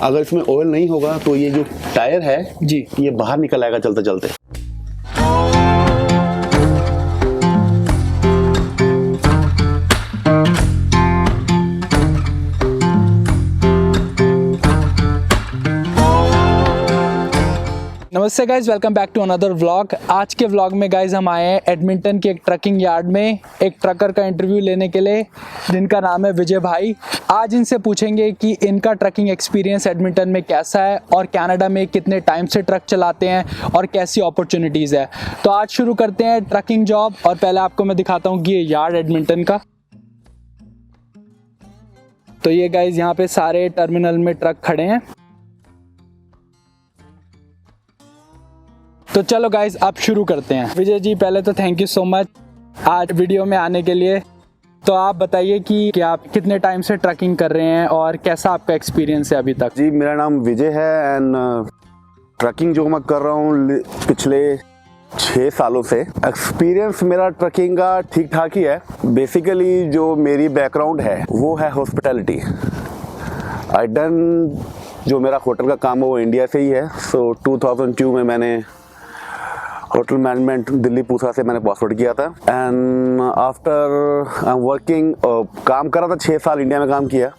अगर इसमें ऑयल नहीं होगा तो ये जो टायर है जी, ये बाहर निकल आएगा चलते चलते। नमस्ते guys, welcome back to another vlog. आज के व्लॉग में गाइज हम आए हैं एडमिंटन के एक ट्रकिंग यार्ड में एक ट्रकर का इंटरव्यू लेने के लिए, जिनका नाम है विजय भाई। आज इनसे पूछेंगे कि इनका ट्रकिंग एक्सपीरियंस एडमिंटन में कैसा है और कनाडा में कितने टाइम से ट्रक चलाते हैं और कैसी अपॉर्चुनिटीज़ है। तो आज शुरू करते हैं ट्रकिंग जॉब। और पहले आपको मैं दिखाता हूँ कि ये यार्ड एडमिंटन का। तो ये गाइज यहाँ पे सारे टर्मिनल में ट्रक खड़े हैं। तो चलो गाइज अब शुरू करते हैं। विजय जी, पहले तो थैंक यू सो मच आज वीडियो में आने के लिए। तो आप बताइए कि आप कितने टाइम से ट्रकिंग कर रहे हैं और कैसा आपका एक्सपीरियंस है अभी तक। जी, मेरा नाम विजय है एंड ट्रकिंग जो मैं कर रहा हूँ पिछले 6 सालों से। एक्सपीरियंस मेरा ट्रकिंग का ठीक ठाक ही है। बेसिकली जो मेरी बैकग्राउंड है वो है हॉस्पिटैलिटी। आई डन जो मेरा होटल का काम है वो इंडिया से ही है। सो 2002 में मैंने होटल मैनेजमेंट दिल्ली पूसा से मैंने पासवर्ड किया था and after I am working काम कर रहा था 6 साल इंडिया में काम किया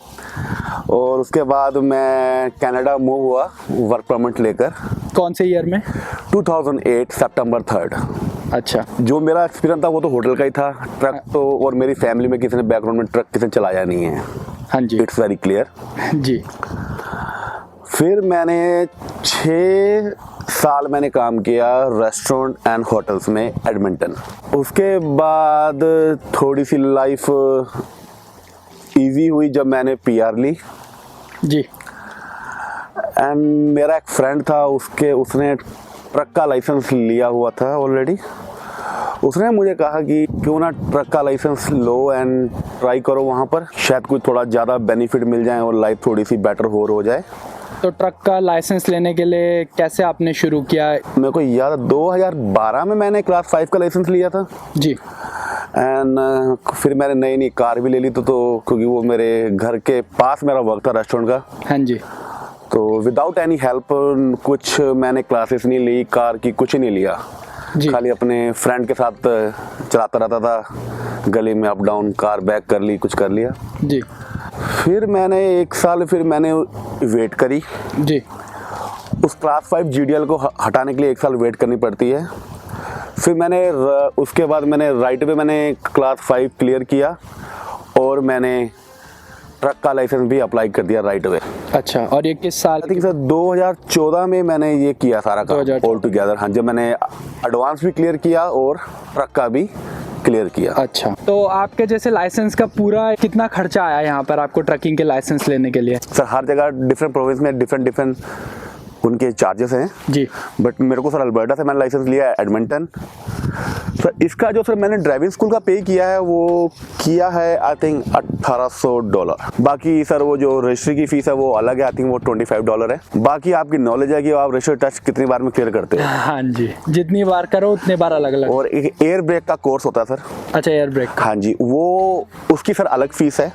और उसके बाद मैं कनाडा मूव हुआ वर्क परमिट लेकर। कौन से ईयर में? 2008 सितंबर 3rd। अच्छा। जो मेरा एक्सपीरियंस था वो तो होटल का ही था। ट्रक तो और मेरी फैमिली में किसी ने बैकग्राउंड में ट्रक किसी ने चलाया नहीं है। हाँ जी, इट्स वेरी क्लियर जी। फिर मैंने 6 साल मैंने काम किया रेस्टोरेंट एंड होटल्स में एडमिंटन। उसके बाद थोड़ी सी लाइफ इजी हुई जब मैंने पीआर ली जी। एंड मेरा एक फ्रेंड था, उसने ट्रक का लाइसेंस लिया हुआ था ऑलरेडी। उसने मुझे कहा कि क्यों ना ट्रक का लाइसेंस लो एंड ट्राई करो वहाँ पर, शायद कुछ थोड़ा ज़्यादा बेनिफिट मिल जाए और लाइफ थोड़ी सी बेटर हो जाए। तो ट्रक का लाइसेंस लेने के लिए कैसे आपने शुरू किया? मेरे को याद है 2012 में मैंने क्लास 5 का लाइसेंस लिया था जी। एंड फिर मैंने नई कार भी ले ली तो क्योंकि वो मेरे घर के पास मेरा वर्क था रेस्टोरेंट का। हाँ जी। तो विदाउट एनी हेल्प कुछ मैंने क्लासेस नहीं ली, कार की कुछ नहीं लिया जी। खाली अपने फ्रेंड के साथ चलाता रहता था, गली में अप डाउन कार बैक कर ली, कुछ कर लिया जी। फिर मैंने 1 साल फिर मैंने वेट करी जी। उस क्लास 5 जीडीएल को हटाने के लिए 1 साल वेट करनी पड़ती है। फिर मैंने उसके बाद मैंने राइट वे मैंने क्लास 5 क्लियर किया और मैंने ट्रक का लाइसेंस भी अप्लाई कर दिया राइट वे। अच्छा, और ये किस साल? आई थिंक सर 2014 में मैंने ये किया सारा काम 2014 ऑल टुगेदर। हाँ, जब मैंने एडवांस भी क्लियर किया और ट्रक का भी क्लियर किया। अच्छा, तो आपके जैसे लाइसेंस का पूरा कितना खर्चा आया यहाँ पर आपको ट्रकिंग के लाइसेंस लेने के लिए? सर हर जगह डिफरेंट प्रोविंस में डिफरेंट उनके चार्जेस हैं जी। बट मेरे को सर अल्बर्टा से मैंने लाइसेंस लिया है एडमिंटन। सर इसका जो सर मैंने ड्राइविंग स्कूल का पे किया है वो किया है आई थिंक $1800। बाकी सर वो जो रजिस्ट्री की फीस है वो अलग है, आई थिंक वो $25 है। बाकी आपकी नॉलेज है कि आप रजिस्टर टेस्ट कितनी बार में क्लियर करते हो। हाँ जी, जितनी बार करो उतने बार अलग अलग। और एक एयर ब्रेक का कोर्स होता है सर। अच्छा, एयर ब्रेक। हाँ जी, वो उसकी सर अलग फीस है।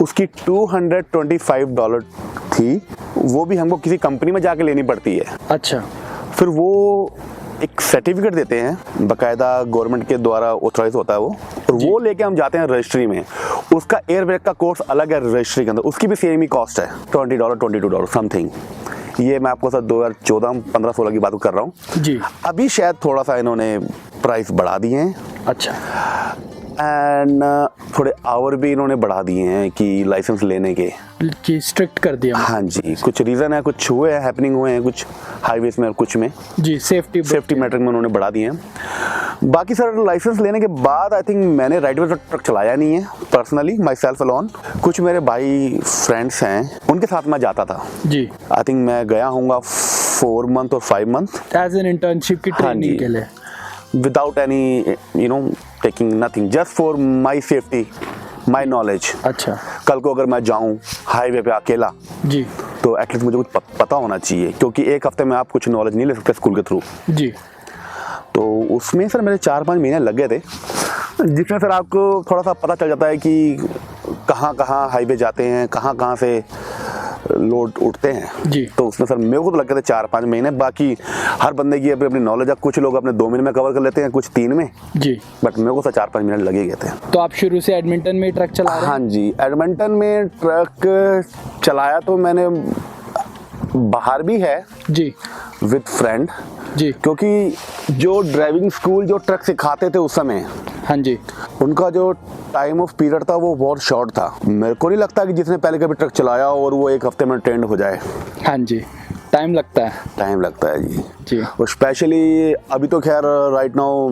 उसकी $225 थी, वो भी हमको किसी कंपनी में जाके लेनी पड़ती है। अच्छा। फिर वो एक सर्टिफिकेट देते हैं बाकायदा गवर्नमेंट के द्वारा ऑथराइज होता है वो, और वो लेके हम जाते हैं रजिस्ट्री में। उसका एयर ब्रेक का कोर्स अलग है रजिस्ट्री के अंदर, उसकी भी सेम ही कॉस्ट है $20 $22 समथिंग। ये मैं आपको सर 2014 15-16 की बात कर रहा हूँ जी। अभी शायद थोड़ा सा इन्होंने प्राइस बढ़ा दिए हैं। अच्छा। एंड थोड़े आवर भी इन्होंने बढ़ा दिए हैं कि लाइसेंस लेने के कि स्ट्रिक्ट कर दिया। हाँ जी, कुछ रीज़न है, कुछ हुए हैं, हैपनिंग हुए हैं कुछ हाईवेज में और कुछ में जी। सेफ्टी मैटर में उन्होंने बढ़ा दिए हैं। बाकी सर लाइसेंस लेने के बाद आई थिंक मैंने राइट वे ट्रक चलाया नहीं है पर्सनली, माई सेल्फ अलोन। कुछ मेरे भाई फ्रेंड्स हैं उनके साथ मैं जाता था जी। आई थिंक मैं गया हूँगा 4 मंथ और 5 मंथ एज एन इंटर्नशिप की ट्रेनिंग के लिए, without any taking nothing, just for my safety, my knowledge. अच्छा। कल को अगर मैं जाऊँ हाईवे पे अकेला जी तो एटलीस्ट मुझे कुछ पता होना चाहिए, क्योंकि एक हफ्ते में आप कुछ नॉलेज नहीं ले सकते स्कूल के थ्रू जी। तो उसमें सर मेरे 4-5 महीने लग गए थे, जिसमें सर आपको थोड़ा सा पता चल जाता है कि कहाँ कहाँ हाईवे जाते हैं, कहाँ कहाँ से लोड उठते हैं जी। तो उसमें सर मेरे को तो लगते थे 4-5 महीने। बाकी हर बंदे की अपनी अपनी नॉलेज है, कुछ लोग अपने 2 महीने में कवर कर लेते हैं, कुछ 3 में जी। बट मेरे को तो 4-5 मिनट लगे गए थे। तो आप शुरू से एडमिंटन में ही ट्रक चला रहे हैं? हाँ जी, एडमिंटन में ट्रक चलाया तो मैंने बाहर भी है जी विद फ्रेंड जी। क्योंकि जो ड्राइविंग स्कूल जो ट्रक सिखाते थे उस समय, हाँ जी। उनका जो टाइम ऑफ पीरियड था वो बहुत शॉर्ट था। मेरे को नहीं लगता कि जिसने पहले कभी ट्रक चलाया और वो 1 हफ्ते में ट्रेंड हो जाए। हाँ जी, टाइम लगता है। टाइम लगता है जी। जी। और स्पेशली अभी तो खैर राइट नाउ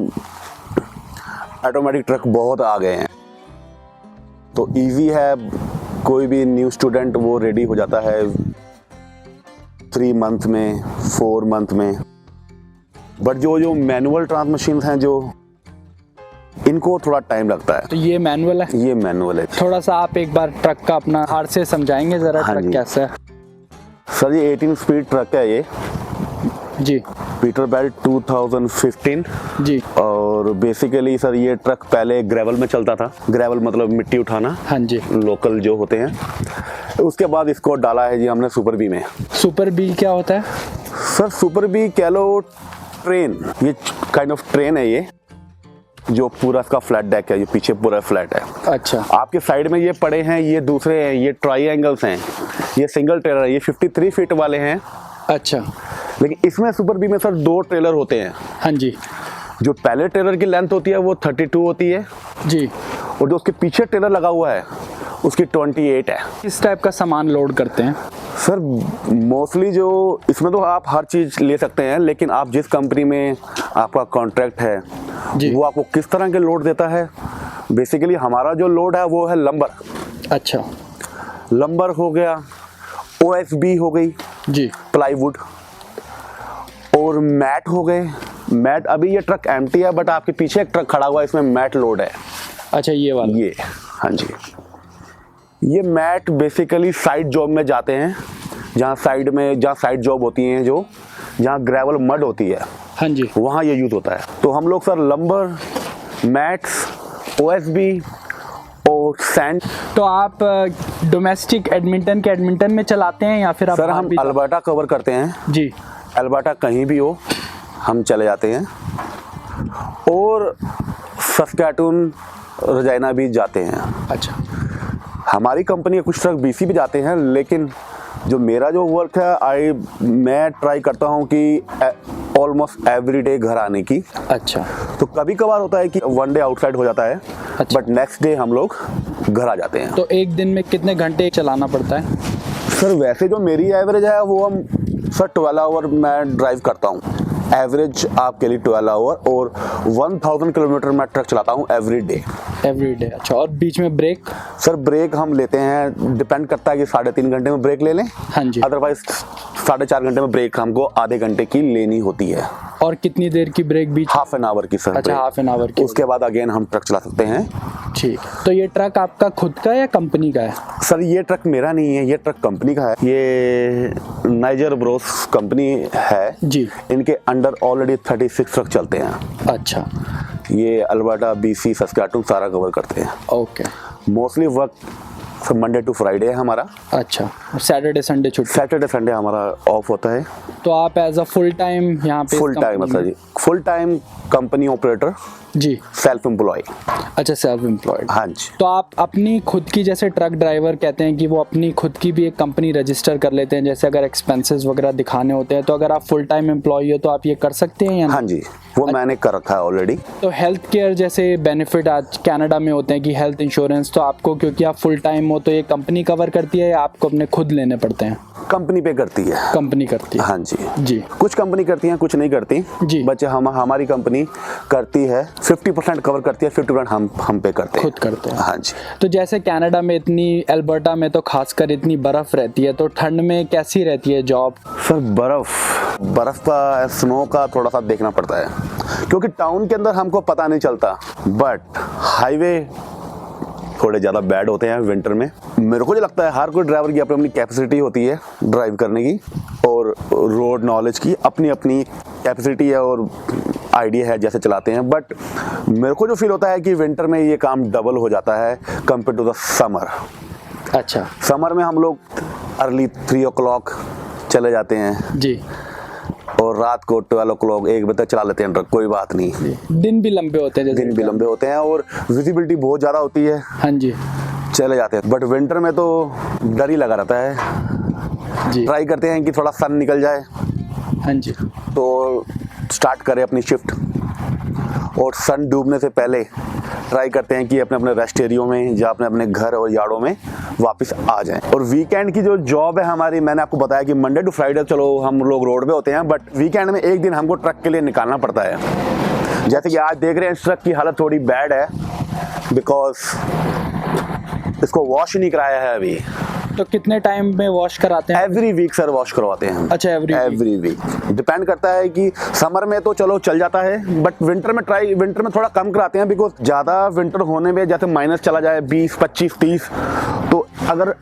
ऑटोमेटिक ट्रक बहुत आ गए हैं तो इजी है, कोई भी न्यू स्टूडेंट वो रेडी हो जाता है 3 मंथ में, 4 मंथ में। बट जो मैनुअल ट्रांसमशीन हैं जो इनको थोड़ा टाइम लगता है। तो ये मैनुअल है? ये मैनुअल है। थोड़ा सा आप एक बार ट्रक का अपना हाथ से समझाएंगे जरा? हाँ ट्रक जी। कैसा है? सर ये 18 स्पीड ट्रक है ये, जी पीटरबिल्ट 2015। जी। और बेसिकली सर ये ट्रक पहले ग्रेवल में चलता था। ग्रेवल मतलब मिट्टी उठाना, हाँ जी। लोकल जो होते हैं। उसके बाद इसको डाला है जी हमने सुपर बी में। सुपर बी क्या होता है? सर सुपर बी कह लो ट्रेन, ये काइंड ऑफ ट्रेन है ये, जो पूरा इसका फ्लैट डेक है, ये पीछे पूरा फ्लैट है। अच्छा। आपके साइड में ये पड़े हैं, ये दूसरे हैं, ये ट्राइएंगल्स हैं, ये सिंगल ट्रेलर है, ये 53 फीट वाले हैं। अच्छा। लेकिन इसमें सुपर बी में सर 2 ट्रेलर होते हैं। हाँ जी। जो पहले ट्रेलर की लेंथ होती है वो 32 होती है जी। और जो उसके पीछे ट्रेलर लगा हुआ है उसकी 28 है। किस टाइप का सामान लोड करते हैं? सर मोस्टली जो इसमें तो आप हर चीज़ ले सकते हैं, लेकिन आप जिस कंपनी में आपका कॉन्ट्रैक्ट है जी। वो आपको किस तरह के लोड देता है। बेसिकली हमारा जो लोड है वो है लंबर। अच्छा। लंबर हो गया, OSB हो गई जी। प्लाईवुड, और मैट हो गए। मैट अभी ये ट्रक एम्प्टी है बट आपके पीछे एक ट्रक खड़ा हुआ है, इसमें मैट लोड है। अच्छा, ये वाला? ये हाँ जी, ये मैट बेसिकली साइड जॉब में जाते हैं, जहाँ साइड जॉब होती हैं, जहाँ ग्रेवल मड होती है, हाँ जी। वहाँ ये यूज होता है। तो हम लोग सर लंबर, मैट्स, OSB और सैंड। तो आप डोमेस्टिक एडमिंटन में चलाते हैं या फिर आप सर बाहर हम भी? अल्बर्टा कवर करते हैं जी। अल्बर्टा कहीं भी हो हम चले जाते हैं, और सस्कैटून, रजाइना भी जाते हैं। अच्छा। हमारी कंपनी के कुछ ट्रक BC भी जाते हैं, लेकिन जो मेरा जो वर्क है मैं ट्राई करता हूँ कि ऑलमोस्ट एवरी डे घर आने की। अच्छा। तो कभी कभार होता है कि 1 डे आउटसाइड हो जाता है, अच्छा। बट नेक्स्ट डे हम लोग घर आ जाते हैं। तो एक दिन में कितने घंटे चलाना पड़ता है? सर वैसे जो मेरी एवरेज है वो हम सर 12 आवर मैं ड्राइव करता हूँ, एवरेज आपके लिए 12 आवर, और 1000 किलोमीटर मैं ट्रक चलाता हूँ एवरी डे। अच्छा। और बीच में ब्रेक? सर ब्रेक हम लेते हैं, डिपेंड करता है कि 3.5 घंटे में ब्रेक ले लें। हाँ जी। अदरवाइज 4.5 घंटे में ब्रेक हमको आधे घंटे की लेनी होती है। और कितनी देर की ब्रेक बीच? हाफ एन आवर की सर। अच्छा, break। हाफ एन आवर की। उसके बाद अगेन हम ट्रक चला सकते हैं। ठीक। तो ये ट्रक आपका खुद का या कंपनी का है? सर ये ट्रक मेरा नहीं है, ये ट्रक कंपनी का है। ये नाइजर ब्रोस कंपनी है जी। इनके अंडर ऑलरेडी 36 ट्रक चलते हैं। अच्छा। ये अल्बर्टा, BC, सस्कैटून सारा कवर करते हैं। Okay. Mostly work Monday to Friday है हमारा। अच्छा। सैटरडे संडे छुट्टी? सैटरडे संडे हमारा ऑफ होता है। तो आप एज अ फुल टाइम यहाँ पे? फुल टाइम है sir ji, full time company operator, जी। Self employ. अच्छा, सेल्फ एम्प्लॉयड। हाँ जी। तो आप अपनी खुद की, जैसे ट्रक ड्राइवर कहते हैं कि वो अपनी खुद की भी एक कंपनी रजिस्टर कर लेते हैं, जैसे अगर एक्सपेंसेस वगैरह दिखाने होते हैं, तो अगर आप फुल टाइम एम्प्लॉय हो तो आप ये कर सकते हैं या हाँ जी, वो मैंने कर रखा है ऑलरेडी। तो हेल्थ केयर जैसे बेनिफिट आज कनाडा में होते हैं कि हेल्थ इंश्योरेंस, तो आपको क्योंकि आप फुल टाइम हो तो ये कंपनी कवर करती है या आपको अपने खुद लेने पड़ते हैं? कंपनी पे करती है। कंपनी करती है? हाँ जी जी। कुछ कंपनी करती हैं, कुछ नहीं करती जी। बच्चे हमारी कंपनी करती है, 50% कवर करती है, 50% हम पे करते हैं, खुद करते हैं। हाँ जी। तो जैसे कनाडा में इतनी, अल्बर्टा में तो खासकर इतनी बर्फ रहती है, तो ठंड में कैसी रहती है जॉब? सर बर्फ का, स्नो का थोड़ा सा देखना पड़ता है, क्योंकि टाउन के अंदर हमको पता नहीं चलता, बट हाईवे थोड़े ज़्यादा बैड होते हैं विंटर में। मेरे को जो लगता है हर कोई ड्राइवर की अपनी अपनी कैपेसिटी होती है ड्राइव करने की, और रोड नॉलेज की अपनी अपनी कैपेसिटी है और आइडिया है जैसे चलाते हैं। बट मेरे को जो फील होता है कि विंटर में ये काम डबल हो जाता है कंपेयर टू द समर। अच्छा। समर में हम लोग अर्ली 3 o'clock चले जाते हैं जी। और रात को 12 o'clock 1 बजे तक चला लेते हैं ट्रक, कोई बात नहीं। दिन भी लंबे होते हैं, जैसे दिन भी लंबे होते हैं और विजिबिलिटी बहुत ज़्यादा होती है, हाँ जी चले जाते हैं। बट विंटर में तो डर ही लगा रहता है। जी। ट्राई करते हैं कि थोड़ा सन निकल जाए हाँ जी। तो स्टार्ट करें अपनी शिफ्ट, और सन डूबने से पहले ट्राई करते हैं कि अपने अपने रेस्ट एरियो में या अपने अपने घर और यार्डों में वापस आ जाएं। और वीकेंड की जो जॉब है हमारी, मैंने आपको बताया कि मंडे टू फ्राइडे चलो हम लोग रोड पे होते हैं, बट वीकेंड में एक दिन हमको ट्रक के लिए निकालना पड़ता है। जैसे कि आज देख रहे हैं, इस ट्रक की हालत थोड़ी बैड है बिकॉज इसको वॉश ही नहीं कराया है अभी। तो कितने टाइम में वॉश कराते हैं? एवरी वीक सर वॉश करवाते हैं हम। अच्छा, एवरी वीक डिपेंड करता है कि समर में तो चलो चल जाता है, बट विंटर में थोड़ा कम कराते हैं बिकॉज ज़्यादा विंटर होने में जैसे माइनस चला जाए 20, 25, 30, तो अगर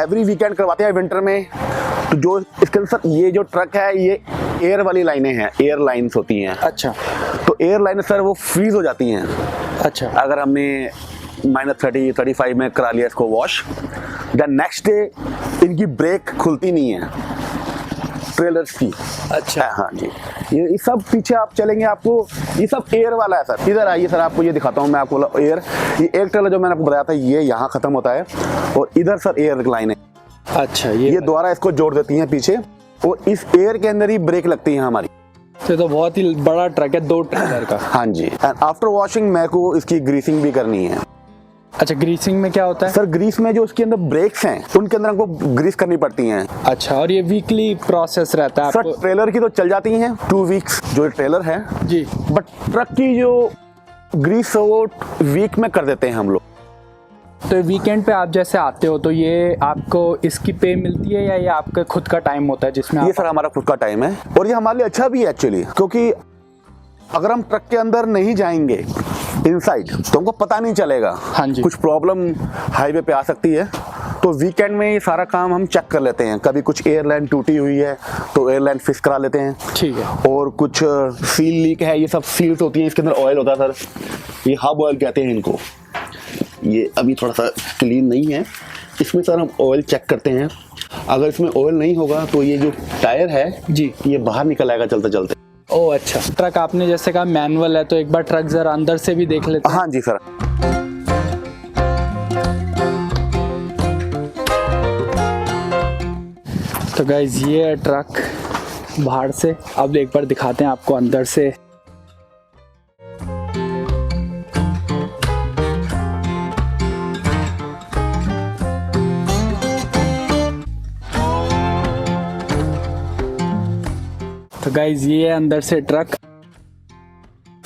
एवरी वीकेंड करवाते हैं विंटर में, तो जो इसके अंदर ये जो ट्रक है ये एयर वाली लाइनें हैं, एयर लाइन्स होती हैं। अच्छा। तो एयर लाइन सर वो फ्रीज हो जाती हैं। अच्छा। अगर हमने -30, 35 में करा लिया इसको वॉश, देन नेक्स्ट डे इनकी ब्रेक खुलती नहीं है ट्रेलर्स की। अच्छा। हाँ जी, ये सब पीछे आप चलेंगे आपको ये सब एयर वाला है सर। इधर आइए सर, आपको ये दिखाता हूँ मैं आपको एयर। ये एक ट्रेलर जो मैंने आपको बताया था ये यहाँ खत्म होता है और इधर सर एयर लाइन है। अच्छा। ये द्वारा इसको जोड़ देती हैं पीछे और इस एयर के अंदर ही ब्रेक लगती है हमारी। तो बहुत ही बड़ा ट्रक है, 2 ट्रेलर का। हाँ जी। एंड आफ्टर वॉशिंग मेरे को इसकी ग्रीसिंग भी करनी है। अच्छा, ग्रीसिंग में क्या होता है? सर ग्रीस में जो उसके अंदर ब्रेक्स हैं उनके अंदर हमको ग्रीस करनी पड़ती हैं। अच्छा, और ये वीकली प्रोसेस रहता है आपको? सर ट्रेलर की तो चल जाती हैं 2 वीक्स जो ट्रेलर है जी, बट ट्रक की जो ग्रीस है वो वीक में कर देते हैं हम लोग। तो वीकेंड पे आप जैसे आते हो तो ये आपको इसकी पे मिलती है या ये आपका खुद का टाइम होता है जिसमें ये सर हमारा खुद का टाइम है और ये हमारे लिए अच्छा भी है एक्चुअली, क्योंकि अगर हम ट्रक के अंदर नहीं जाएंगे इनसाइड तो हमको पता नहीं चलेगा। हाँ जी। कुछ प्रॉब्लम हाईवे पे आ सकती है, तो वीकेंड में ये सारा काम हम चेक कर लेते हैं। कभी कुछ एयरलाइन टूटी हुई है तो एयरलाइन फिक्स करा लेते हैं। ठीक है। और कुछ सील लीक है, ये सब सील्स होती हैं, इसके अंदर ऑयल होता है सर, ये हब ऑयल कहते हैं इनको। ये अभी थोड़ा सा क्लीन नहीं है, इसमें सर हम ऑयल चेक करते हैं। अगर इसमें ऑयल नहीं होगा तो ये जो टायर है जी ये बाहर निकल आएगा चलते चलते। ओह अच्छा। ट्रक आपने जैसे कहा मैनुअल है, तो एक बार ट्रक जरा अंदर से भी देख लेते हैं। हाँ जी सर। तो गाइज ये है ट्रक बाहर से, अब एक बार दिखाते हैं आपको अंदर से। तो गाइज ये है अंदर से ट्रक।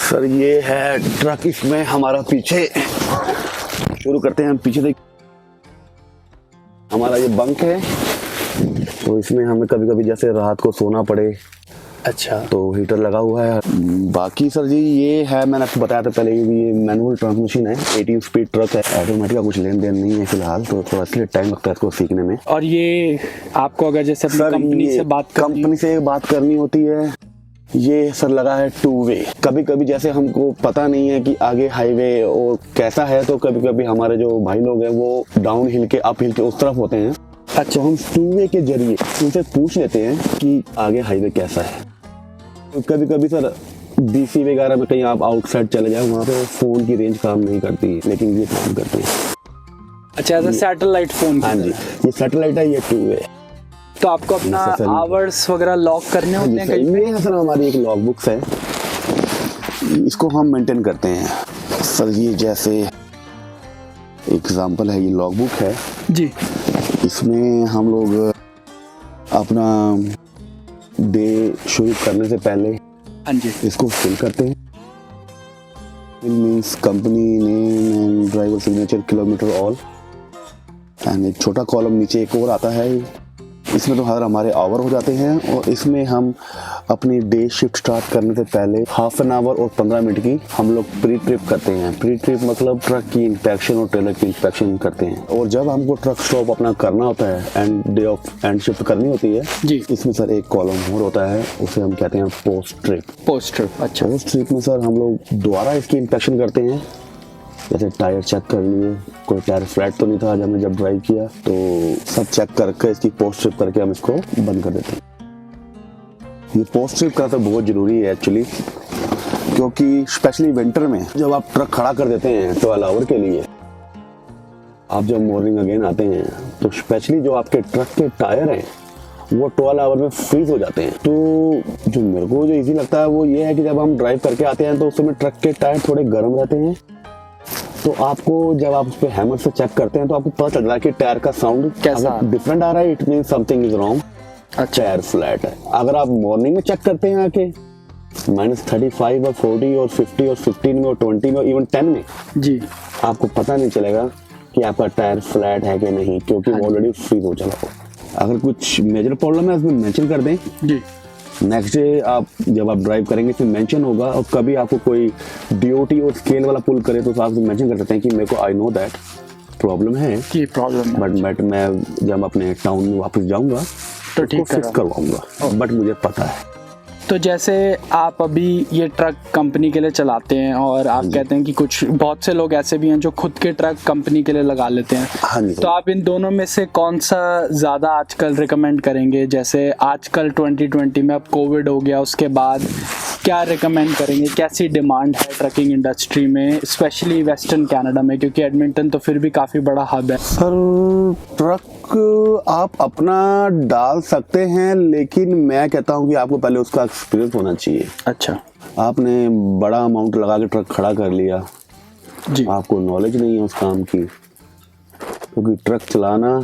सर ये है ट्रक, इसमें हमारा पीछे शुरू करते हैं हम पीछे से। हमारा ये बंक है, तो इसमें हमें कभी कभी जैसे रात को सोना पड़े अच्छा, तो हीटर लगा हुआ है। बाकी सर जी ये है, मैंने आपको बताया था पहले, ये मैनुअल ट्रांसमिशन है, 18 स्पीड ट्रक है। ऑटोमेटिक का कुछ लेन देन नहीं है फिलहाल, तो थोड़ा इसलिए टाइम लगता है इसको सीखने में। और ये आपको अगर जैसे अपनी कंपनी से बात करनी होती है, ये सर लगा है 2 वे। कभी कभी जैसे हमको पता नहीं है कि आगे हाईवे और कैसा है, तो कभी कभी हमारे जो भाई लोग हैं वो डाउन हिल के अप हिल के उस तरफ होते हैं। अच्छा, हम 2 वे के जरिए उनसे पूछ लेते हैं कि आगे हाईवे कैसा है। तो कभी कभी सर BC वगैरह में कहीं आप आउटसाइड चले जाए, वहाँ पे फोन की रेंज काम नहीं करती है, लेकिन ये काम करती है। अच्छा, एज सैटेलाइट फोन? हाँ जी, ये सैटेलाइट है, ये 2 वे। तो आपको अपना आवर्स वगैरह लॉक करने होते हैं कहीं? ये सर हमारी एक लॉग बुक्स है, इसको हम मेंटेन करते हैं सर। ये जैसे एग्जांपल है, ये लॉग बुक है जी, इसमें हम लोग अपना डे शुरू करने से पहले हाँ जी इसको फिल करते हैं। Fill means company name and driver signature, kilometre all, and एक छोटा कॉलम नीचे एक और आता है। इसमें तो हमारे आवर हो जाते हैं, और इसमें हम अपनी डे शिफ्ट स्टार्ट करने से पहले हाफ एन आवर और 15 मिनट की हम लोग प्री ट्रिप करते हैं। प्री ट्रिप मतलब ट्रक की इंस्पेक्शन और ट्रेलर की इंस्पेक्शन करते हैं। और जब हमको ट्रक स्टॉप अपना करना होता है and day of and shift करनी होती है जी, इसमें सर एक कॉलम और होता है, उसे हम कहते हैं पोस्ट ट्रिप। Post trip. अच्छा, पोस्ट ट्रिप में सर हम लोग दोबारा इसकी इंस्पेक्शन करते हैं जैसे टायर चेक कर लिए, कोई टायर फ्लैट तो नहीं था आज हमने जब ड्राइव किया, तो सब चेक करके इसकी पोस्ट स्ट्रिप करके हम इसको बंद कर देते हैं। ये पोस्ट स्ट्रिप करना तो बहुत ज़रूरी है एक्चुअली, क्योंकि स्पेशली विंटर में जब आप ट्रक खड़ा कर देते हैं 12 आवर के लिए, आप जब मॉर्निंग अगेन आते हैं तो स्पेशली जो आपके ट्रक के टायर हैं वो 12 आवर में फ्रीज हो जाते हैं। तो जो मेरे को जो इजी लगता है वो ये है कि जब हम ड्राइव करके आते हैं तो उस समय ट्रक के टायर थोड़े गर्म रहते हैं, तो आपको जब आप उस पर हैमर से चेक करते हैं तो आपको पता चल रहा है कि टायर का साउंड कैसा डिफरेंट आ रहा है, it mean something is wrong, tyre flat है। अगर आप मॉर्निंग में चेक करते हैं आके -35 और 40 और 50 और 15 में और 20 में इवन 10 में जी, आपको पता नहीं चलेगा कि आपका टायर फ्लैट है कि नहीं, क्योंकि वो ऑलरेडी फ्रीज हो चला हो। अगर कुछ मेजर प्रॉब्लम है उसमें मेंशन कर दें जी। नेक्स्ट डे आप जब आप ड्राइव करेंगे फिर मेंशन होगा, और कभी आपको कोई DOT और स्केल वाला पुल करे तो आप मेंशन कर सकते हैं कि मेरे को आई नो दैट प्रॉब्लम है, की प्रॉब्लम बट मैं जब अपने टाउन में वापस जाऊंगा तो ठीक फिक्स करवाऊंगा, बट मुझे पता है। तो जैसे आप अभी ये ट्रक कंपनी के लिए चलाते हैं और आप कहते हैं कि कुछ बहुत से लोग ऐसे भी हैं जो खुद के ट्रक कंपनी के लिए लगा लेते हैं, हाँ जी। तो आप इन दोनों में से कौन सा ज़्यादा आजकल रिकमेंड करेंगे? जैसे आजकल 2020 में अब कोविड हो गया, उसके बाद क्या रिकमेंड करेंगे? कैसी डिमांड है ट्रकिंग इंडस्ट्री में, स्पेशली वेस्टर्न कनाडा में, क्योंकि एडमिंटन तो फिर भी काफ़ी बड़ा हब है। सर ट्रक आप अपना डाल सकते हैं, लेकिन मैं कहता हूं कि आपको पहले उसका एक्सपीरियंस होना चाहिए। अच्छा, आपने बड़ा अमाउंट लगा के ट्रक खड़ा कर लिया जी, आपको नॉलेज नहीं है उस काम की, क्योंकि ट्रक चलाना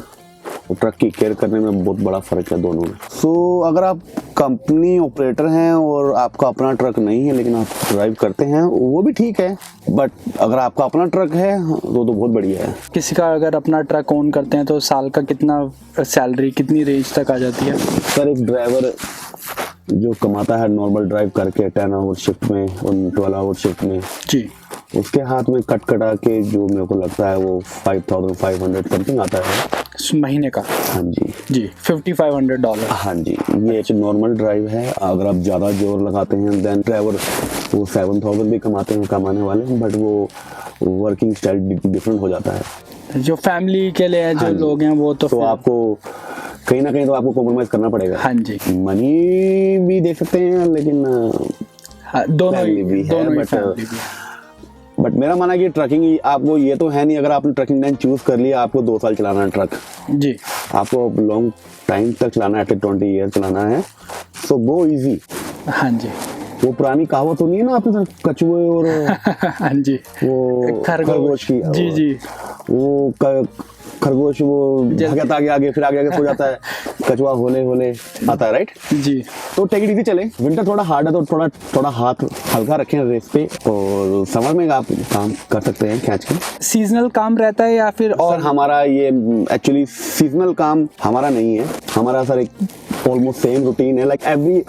और ट्रक की केयर करने में बहुत बड़ा फर्क है दोनों में। सो अगर आप कंपनी ऑपरेटर हैं और आपका अपना ट्रक नहीं है लेकिन आप ड्राइव करते हैं वो भी ठीक है, बट अगर आपका अपना ट्रक है तो बहुत बढ़िया है। किसी का अगर अपना ट्रक ओन करते हैं तो साल का कितना सैलरी, कितनी रेंज तक आ जाती है? सर एक ड्राइवर जो कमाता है नॉर्मल ड्राइव करके 10 आवर शिफ्ट में और 12 आवर शिफ्ट में, जी, उसके हाथ में कट कटा के जो मेरे को लगता है वो $5,500 समथिंग आता है महीने का। हाँ जी जी, $5,500। हाँ जी, ये एक नॉर्मल ड्राइव है। अगर आप ज़्यादा जोर लगाते हैं देन ड्राइवर वो 7,000 भी कमाते हैं कमाने वाले, बट वो वर्किंग स्टाइल डिफरेंट हो जाता है। जो फैमिली के लिए जो लोग हैं वो तो आपको कहीं ना कहीं तो आपको कॉम्प्रोमाइज करना पड़ेगा। हाँ जी, मनी भी दे सकते हैं लेकिन दोनों ही भी है, दोनों ही बट family भी है। बट मेरा मानना है कि ट्रकिंग आपको ये तो है नहीं, अगर आपने ट्रकिंग लाइन चूज कर लिया आपको 2 साल चलाना है ट्रक, जी, आपको लॉन्ग टाइम तक चलाना है, 20 ईयर चलाना है, सो गो इजी। हाँ जी, वो पुरानी कहावत होनी है ना आपने कछुए और हाँ जी, वो खरगोश की, जी जी, वो खरगोश वो भागता आगे आगे फिर आगे आगे सो जाता है, कछुआ होले होले आता है, राइट जी। तो टेक इट इजी चले। विंटर थोड़ा हार्ड है तो थोड़ा हाथ हल्का रखें रेस पे, और समर में आप काम कर सकते हैं खींच के। सीजनल काम रहता है या फिर और? हमारा ये एक्चुअली सीजनल काम हमारा नहीं है, हमारा सर एक ऑलमोस्ट सेम रूटीन है, लाइक एवरी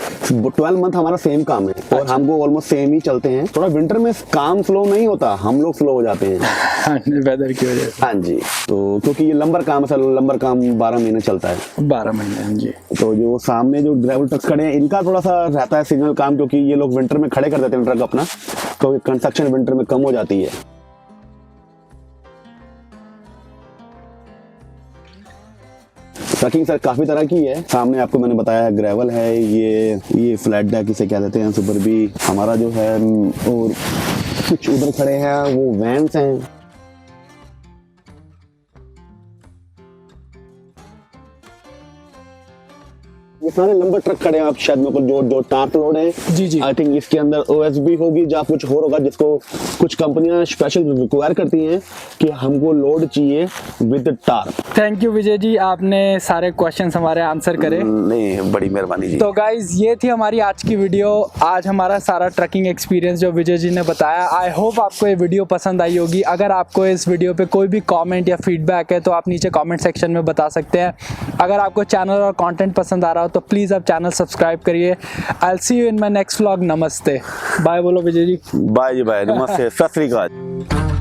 12 मंथ हमारा सेम काम है और हमको ऑलमोस्ट सेम ही चलते हैं। थोड़ा विंटर में काम स्लो नहीं होता, हम लोग स्लो हो जाते हैं वेदर की वजह से। हाँ जी, तो क्योंकि ये लंबर काम है सर, लंबर काम 12 महीने चलता है, 12 महीने। हाँ जी, तो जो सामने जो ड्राइवर ट्रक्स खड़े हैं इनका थोड़ा सा रहता है सीजनल काम, क्योंकि ये लोग विंटर में खड़े कर देते हैं ट्रक अपना, क्योंकि कंस्ट्रक्शन विंटर में कम हो जाती है। ट्रकिंग सर काफी तरह की है, सामने आपको मैंने बताया ग्रेवल है, ये फ्लैट डेक इसे क्या कहते हैं, सुपर बी हमारा जो है, और कुछ उधर खड़े हैं वो वैन्स हैं। ये सारे लंबे ट्रक खड़े हैं, आप शायद मेरे को जो टार्प लोड है जी जी, आई थिंक इसके अंदर OSB होगी या कुछ और होगा, जिसको कुछ कंपनियां स्पेशल रिक्वायर करती हैं कि हमको लोड चाहिए with tarp. Thank you Vijay ji, आपने सारे क्वेश्चंस हमारे आंसर करे। नहीं, बड़ी मेहरबानी जी। तो गाइज ये थी हमारी आज की वीडियो, आज हमारा सारा ट्रकिंग एक्सपीरियंस जो विजय जी ने बताया। आई होप आपको ये वीडियो पसंद आई होगी। अगर आपको इस वीडियो पे कोई भी कमेंट या फीडबैक है तो आप नीचे कमेंट सेक्शन में बता सकते हैं। अगर आपको चैनल और कंटेंट पसंद आ रहा हो तो प्लीज़ आप चैनल सब्सक्राइब करिए। I will see you in my next vlog. नमस्ते, बाय बोलो विजय जी। बाय जी, बाय, नमस्ते, सत श्री अकाल।